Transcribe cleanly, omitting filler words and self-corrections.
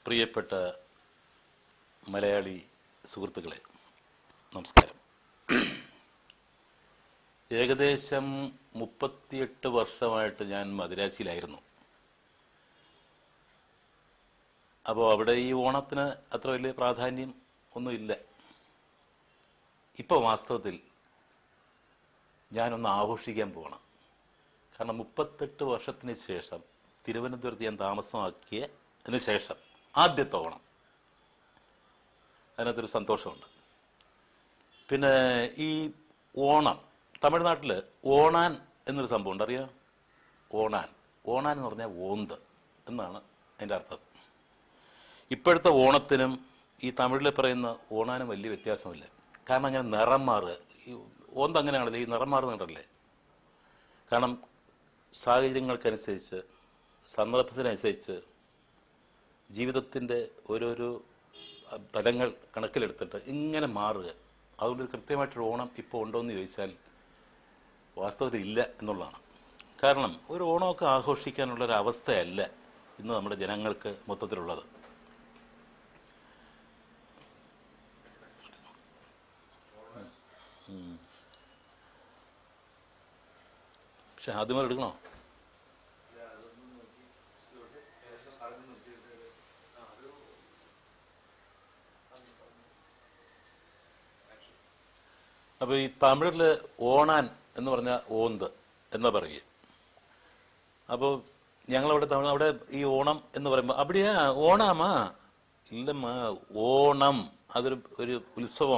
പ്രിയപ്പെട്ട മലയാളി സുഹൃത്തുക്കളെ, നമസ്കാരം. ഏകദേശം 38 വർഷമായിട്ട് ഞാൻ മദിരാശിയിലായിരുന്നു. അപ്പോൾ അവിടെ ഈ ഓണത്തിന് അത്ര വലിയ പ്രാധാന്യം ഒന്നുമില്ല. ഇപ്പോൾ വാസ്തവത്തിൽ ഞാനൊന്ന് ആഘോഷിക്കാൻ പോകണം. കാരണം 38 വർഷത്തിന് ശേഷം തിരുവനന്തപുരത്ത് ഞാൻ താമസമാക്കിയതിന് ശേഷം ആദ്യത്തെ ഓണം. അതിനകത്തൊരു സന്തോഷമുണ്ട്. പിന്നെ ഈ ഓണം, തമിഴ്നാട്ടിൽ ഓണാൻ എന്നൊരു സംഭവം ഉണ്ട്, അറിയാം? ഓണാൻ എന്ന് പറഞ്ഞാൽ ഓന്ത് എന്നാണ് അതിൻ്റെ അർത്ഥം. ഇപ്പോഴത്തെ ഓണത്തിനും ഈ തമിഴിൽ പറയുന്ന ഓണാനും വലിയ വ്യത്യാസമില്ല. കാരണം അങ്ങനെ നിറം മാറുക, ഈ ഓന്ത് അങ്ങനെയാണല്ലോ, ഈ നിറം മാറുന്നുണ്ടല്ലേ. കാരണം സാഹചര്യങ്ങൾക്കനുസരിച്ച്, സന്ദർഭത്തിനനുസരിച്ച്, ജീവിതത്തിൻ്റെ ഓരോരോ തലങ്ങൾ കണക്കിലെടുത്തിട്ട് ഇങ്ങനെ മാറുക. അതുകൊണ്ടൊരു കൃത്യമായിട്ടൊരു ഓണം ഇപ്പോൾ ഉണ്ടോയെന്ന് ചോദിച്ചാൽ വാസ്തവത്തിൽ ഇല്ല എന്നുള്ളതാണ്. കാരണം ഒരു ഓണമൊക്കെ ആഘോഷിക്കാനുള്ളൊരവസ്ഥയല്ല ഇന്ന് നമ്മുടെ ജനങ്ങൾക്ക് മൊത്തത്തിലുള്ളത്. പക്ഷെ ആദ്യമേ എടുക്കണോ? അപ്പോൾ ഈ തമിഴിൽ ഓണാൻ എന്ന് പറഞ്ഞാൽ ഓന്ത് എന്നാ പറയുക. അപ്പോൾ ഞങ്ങളവിടെ തമിഴ്, അവിടെ ഈ ഓണം എന്ന് പറയുമ്പോൾ അവിടെയാ ഓണാമാ, ഇല്ലമ്മ, ഓണം അതൊരു ഉത്സവമാണ്.